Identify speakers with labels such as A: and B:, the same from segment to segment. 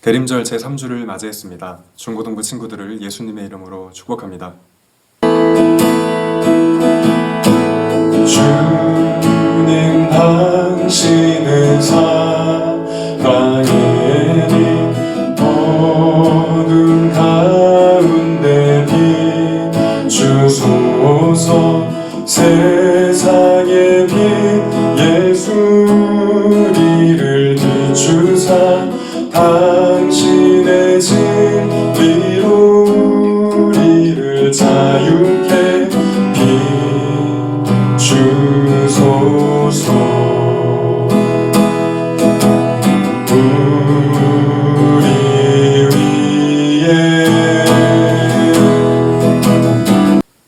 A: 대림절 제3주를 맞이했습니다. 중고등부 친구들을 예수님의 이름으로 축복합니다.
B: 주님 당신의 사랑의 빛 어둠 가운데 비추소서 세상의 빛 예수 우리를 비추사 당신의 진리로 우리를 자유케 비추소서. 우리 위에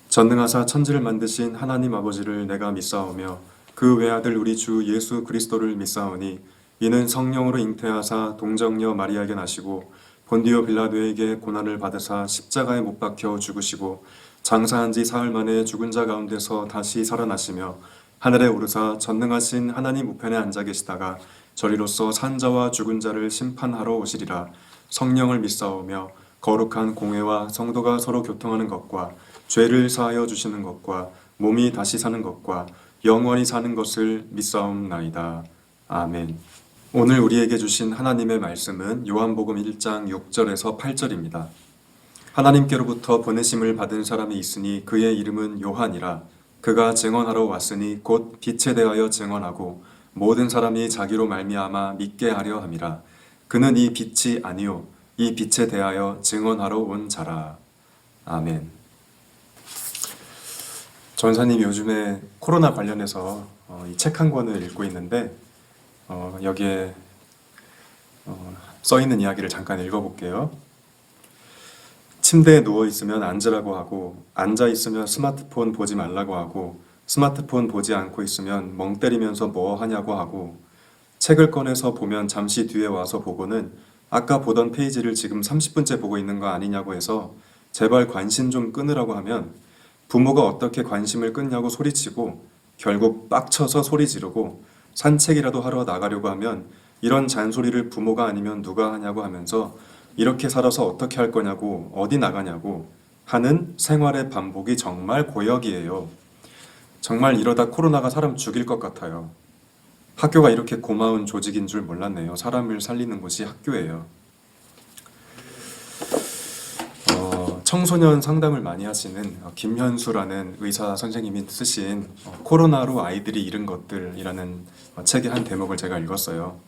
A: 전능하사 천지를 만드신 하나님 아버지를 내가 믿사오며 그 외아들 우리 주 예수 그리스도를 믿사오니 이는 성령으로 잉태하사 동정녀 마리아에게 나시고 본디오 빌라도에게 고난을 받으사 십자가에 못 박혀 죽으시고 장사한 지 사흘 만에 죽은 자 가운데서 다시 살아나시며 하늘에 오르사 전능하신 하나님 우편에 앉아 계시다가 저리로서 산 자와 죽은 자를 심판하러 오시리라. 성령을 믿사오며 거룩한 공회와 성도가 서로 교통하는 것과 죄를 사하여 주시는 것과 몸이 다시 사는 것과 영원히 사는 것을 믿사옵나이다. 아멘. 오늘 우리에게 주신 하나님의 말씀은 요한복음 1장 6절에서 8절입니다. 하나님께로부터 보내심을 받은 사람이 있으니 그의 이름은 요한이라. 그가 증언하러 왔으니 곧 빛에 대하여 증언하고 모든 사람이 자기로 말미암아 믿게 하려 함이라. 그는 이 빛이 아니요 이 빛에 대하여 증언하러 온 자라. 아멘. 전사님이 요즘에 코로나 관련해서 이 책 한 권을 읽고 있는데 여기에 써있는 이야기를 잠깐 읽어볼게요. 침대에 누워있으면 앉으라고 하고 앉아있으면 스마트폰 보지 말라고 하고 스마트폰 보지 않고 있으면 멍 때리면서 뭐 하냐고 하고 책을 꺼내서 보면 잠시 뒤에 와서 보고는 아까 보던 페이지를 지금 30분째 보고 있는 거 아니냐고 해서 제발 관심 좀 끊으라고 하면 부모가 어떻게 관심을 끊냐고 소리치고 결국 빡쳐서 소리 지르고 산책이라도 하러 나가려고 하면 이런 잔소리를 부모가 아니면 누가 하냐고 하면서 이렇게 살아서 어떻게 할 거냐고 어디 나가냐고 하는 생활의 반복이 정말 고역이에요. 정말 이러다 코로나가 사람 죽일 것 같아요. 학교가 이렇게 고마운 조직인 줄 몰랐네요. 사람을 살리는 곳이 학교예요. 청소년 상담을 많이 하시는 김현수라는 의사 선생님이 쓰신 코로나로 아이들이 잃은 것들이라는 책의 한 대목을 제가 읽었어요.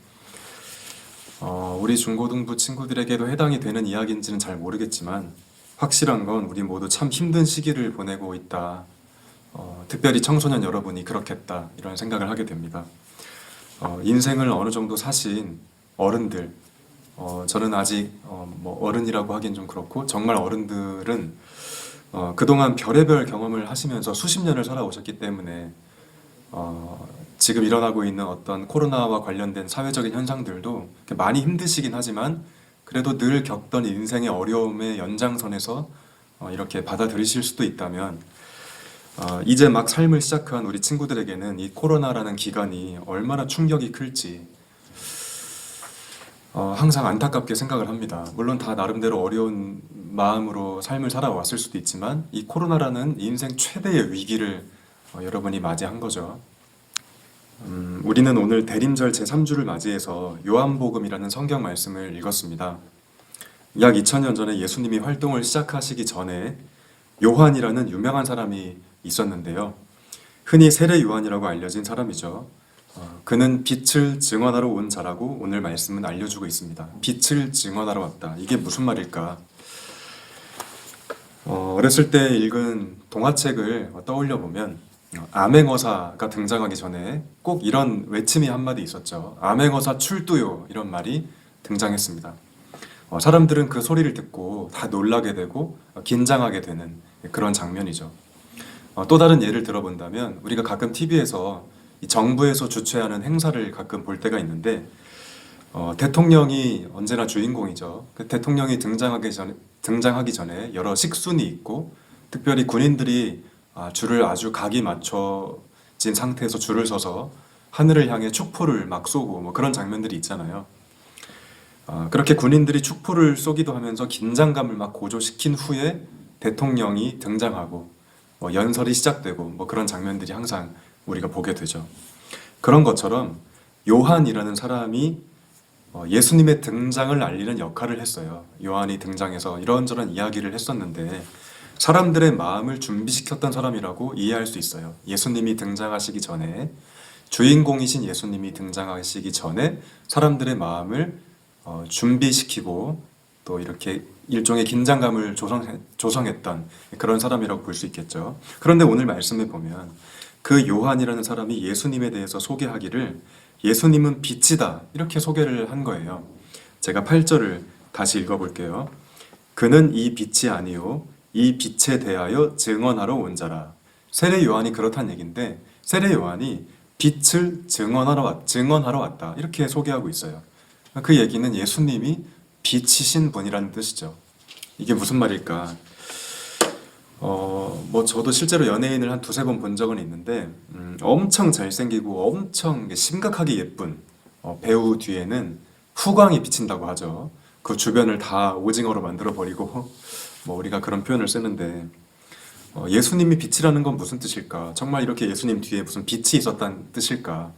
A: 우리 중고등부 친구들에게도 해당이 되는 이야기인지는 잘 모르겠지만 확실한 건 우리 모두 참 힘든 시기를 보내고 있다. 특별히 청소년 여러분이 그렇겠다 이런 생각을 하게 됩니다. 인생을 어느 정도 사신 어른들, 저는 아직 뭐 어른이라고 하긴 좀 그렇고 정말 어른들은 그동안 별의별 경험을 하시면서 수십 년을 살아오셨기 때문에 지금 일어나고 있는 어떤 코로나와 관련된 사회적인 현상들도 많이 힘드시긴 하지만 그래도 늘 겪던 인생의 어려움의 연장선에서 이렇게 받아들이실 수도 있다면 이제 막 삶을 시작한 우리 친구들에게는 이 코로나라는 기간이 얼마나 충격이 클지 항상 안타깝게 생각을 합니다. 물론 다 나름대로 어려운 마음으로 삶을 살아왔을 수도 있지만 이 코로나라는 인생 최대의 위기를 여러분이 맞이한 거죠. 우리는 오늘 대림절 제3주를 맞이해서 요한복음이라는 성경 말씀을 읽었습니다. 약 2000년 전에 예수님이 활동을 시작하시기 전에 요한이라는 유명한 사람이 있었는데요. 흔히 세례 요한이라고 알려진 사람이죠. 그는 빛을 증언하러 온 자라고 오늘 말씀은 알려주고 있습니다. 빛을 증언하러 왔다. 이게 무슨 말일까? 어렸을 때 읽은 동화책을 떠올려 보면 암행어사가 등장하기 전에 꼭 이런 외침이 한마디 있었죠. 암행어사 출두요 이런 말이 등장했습니다. 사람들은 그 소리를 듣고 다 놀라게 되고 긴장하게 되는 그런 장면이죠. 또 다른 예를 들어본다면 우리가 가끔 TV에서 정부에서 주최하는 행사를 가끔 볼 때가 있는데 대통령이 언제나 주인공이죠. 그 대통령이 등장하기 전에 여러 식순이 있고 특별히 군인들이 줄을 아주 각이 맞춰진 상태에서 줄을 서서 하늘을 향해 촉포를 막 쏘고 뭐 그런 장면들이 있잖아요. 그렇게 군인들이 축포를 쏘기도 하면서 긴장감을 막 고조시킨 후에 대통령이 등장하고 연설이 시작되고 그런 장면들이 항상 우리가 보게 되죠. 그런 것처럼 요한이라는 사람이 예수님의 등장을 알리는 역할을 했어요. 요한이 등장해서 이런저런 이야기를 했었는데 사람들의 마음을 준비시켰던 사람이라고 이해할 수 있어요. 예수님이 등장하시기 전에, 주인공이신 예수님이 등장하시기 전에 사람들의 마음을 준비시키고 또 이렇게 일종의 긴장감을 조성했던 그런 사람이라고 볼 수 있겠죠. 그런데 오늘 말씀에 보면 그 요한이라는 사람이 예수님에 대해서 소개하기를 예수님은 빛이다 이렇게 소개를 한 거예요. 제가 8절을 다시 읽어볼게요. 그는 이 빛이 아니요 이 빛에 대하여 증언하러 온 자라. 세례 요한이 그렇다는 얘기인데 세례 요한이 빛을 증언하러 왔다 이렇게 소개하고 있어요. 그 얘기는 예수님이 빛이신 분이라는 뜻이죠. 이게 무슨 말일까? 저도 실제로 연예인을 한 두세 번 본 적은 있는데 엄청 잘생기고 엄청 심각하게 예쁜 배우 뒤에는 후광이 비친다고 하죠. 그 주변을 다 오징어로 만들어 버리고 우리가 그런 표현을 쓰는데 예수님이 빛이라는 건 무슨 뜻일까? 정말 이렇게 예수님 뒤에 무슨 빛이 있었다는 뜻일까?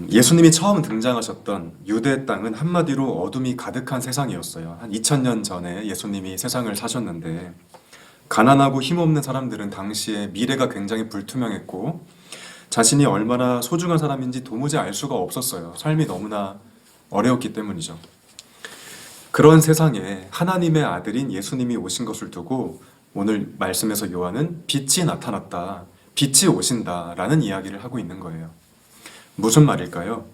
A: 예수님이 처음 등장하셨던 유대 땅은 한마디로 어둠이 가득한 세상이었어요. 한 2000년 전에 예수님이 세상을 사셨는데 가난하고 힘없는 사람들은 당시에 미래가 굉장히 불투명했고 자신이 얼마나 소중한 사람인지 도무지 알 수가 없었어요. 삶이 너무나 어려웠기 때문이죠. 그런 세상에 하나님의 아들인 예수님이 오신 것을 두고 오늘 말씀에서 요한은 빛이 나타났다, 빛이 오신다라는 이야기를 하고 있는 거예요. 무슨 말일까요?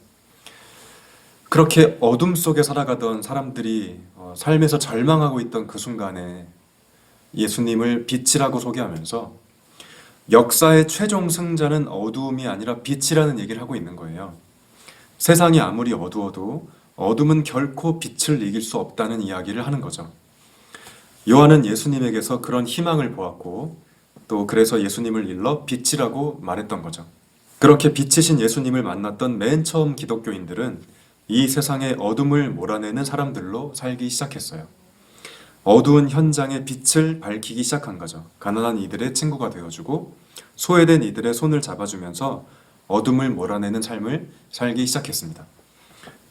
A: 그렇게 어둠 속에 살아가던 사람들이 삶에서 절망하고 있던 그 순간에 예수님을 빛이라고 소개하면서 역사의 최종 승자는 어두움이 아니라 빛이라는 얘기를 하고 있는 거예요. 세상이 아무리 어두워도 어둠은 결코 빛을 이길 수 없다는 이야기를 하는 거죠. 요한은 예수님에게서 그런 희망을 보았고 또 그래서 예수님을 일러 빛이라고 말했던 거죠. 그렇게 빛이신 예수님을 만났던 맨 처음 기독교인들은 이 세상의 어둠을 몰아내는 사람들로 살기 시작했어요. 어두운 현장의 빛을 밝히기 시작한 거죠. 가난한 이들의 친구가 되어주고 소외된 이들의 손을 잡아주면서 어둠을 몰아내는 삶을 살기 시작했습니다.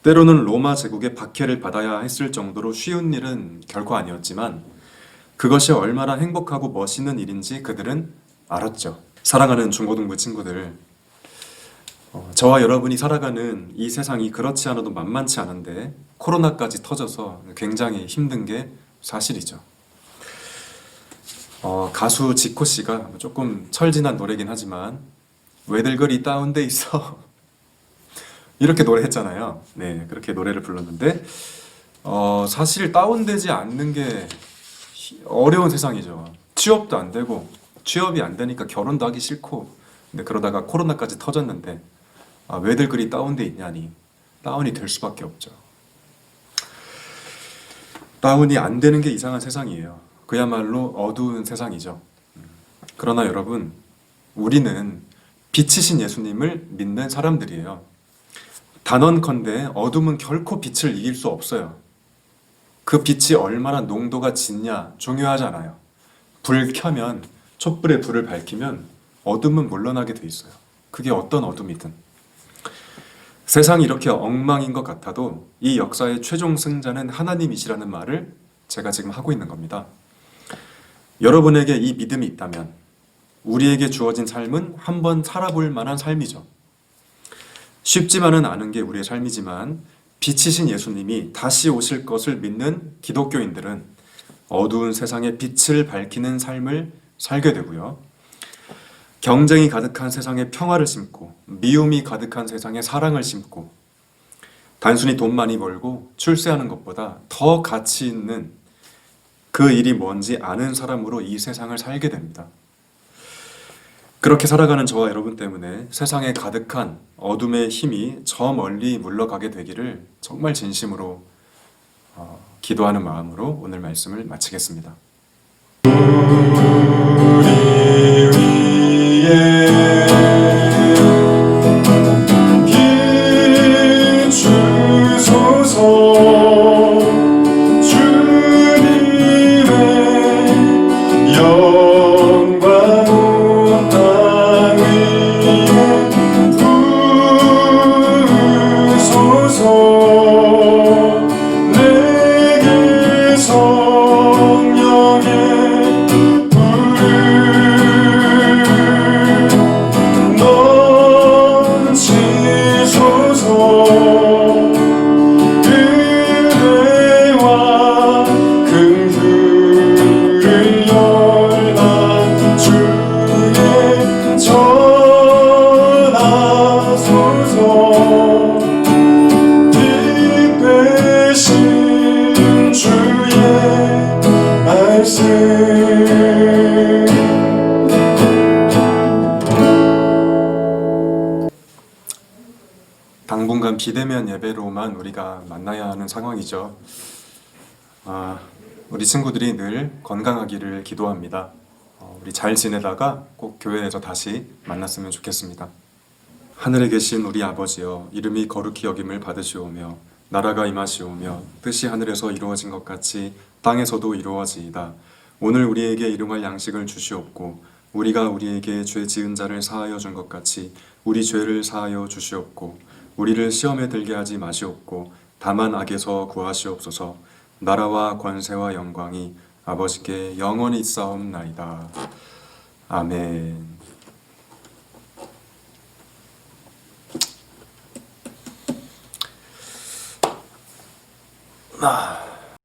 A: 때로는 로마 제국의 박해를 받아야 했을 정도로 쉬운 일은 결코 아니었지만 그것이 얼마나 행복하고 멋있는 일인지 그들은 알았죠. 사랑하는 중고등부 친구들, 저와 여러분이 살아가는 이 세상이 그렇지 않아도 만만치 않은데 코로나까지 터져서 굉장히 힘든 게 사실이죠. 가수 지코 씨가 조금 철진한 노래긴 하지만 왜들 그리 다운돼 있어 이렇게 노래했잖아요. 네, 그렇게 노래를 불렀는데 사실 다운되지 않는 게 어려운 세상이죠. 취업도 안 되고 취업이 안 되니까 결혼도 하기 싫고 근데 그러다가 코로나까지 터졌는데 왜들 그리 다운돼 있냐니 다운이 될 수밖에 없죠. 다운이 안 되는 게 이상한 세상이에요. 그야말로 어두운 세상이죠. 그러나 여러분, 우리는 빛이신 예수님을 믿는 사람들이에요. 단언컨대 어둠은 결코 빛을 이길 수 없어요. 그 빛이 얼마나 농도가 짙냐 중요하지 않아요. 불 켜면, 촛불에 불을 밝히면 어둠은 물러나게 돼 있어요. 그게 어떤 어둠이든. 세상이 이렇게 엉망인 것 같아도 이 역사의 최종 승자는 하나님이시라는 말을 제가 지금 하고 있는 겁니다. 여러분에게 이 믿음이 있다면 우리에게 주어진 삶은 한번 살아볼 만한 삶이죠. 쉽지만은 않은 게 우리의 삶이지만 빛이신 예수님이 다시 오실 것을 믿는 기독교인들은 어두운 세상에 빛을 밝히는 삶을 살게 되고요. 경쟁이 가득한 세상에 평화를 심고 미움이 가득한 세상에 사랑을 심고 단순히 돈 많이 벌고 출세하는 것보다 더 가치 있는 그 일이 뭔지 아는 사람으로 이 세상을 살게 됩니다. 그렇게 살아가는 저와 여러분 때문에 세상에 가득한 어둠의 힘이 저 멀리 물러가게 되기를 정말 진심으로 기도하는 마음으로 오늘 말씀을 마치겠습니다.
B: 비추
A: 그냥 비대면 예배로만 우리가 만나야 하는 상황이죠. 우리 친구들이 늘 건강하기를 기도합니다. 우리 잘 지내다가 꼭 교회에서 다시 만났으면 좋겠습니다. 하늘에 계신 우리 아버지여, 이름이 거룩히 여김을 받으시오며 나라가 임하시오며 뜻이 하늘에서 이루어진 것 같이 땅에서도 이루어지이다. 오늘 우리에게 일용할 양식을 주시옵고 우리가 우리에게 죄 지은 자를 사하여 준 것 같이 우리 죄를 사하여 주시옵고 우리를 시험에 들게 하지 마시옵고 다만 악에서 구하시옵소서. 나라와 권세와 영광이 아버지께 영원히 있사옵나이다. 아멘.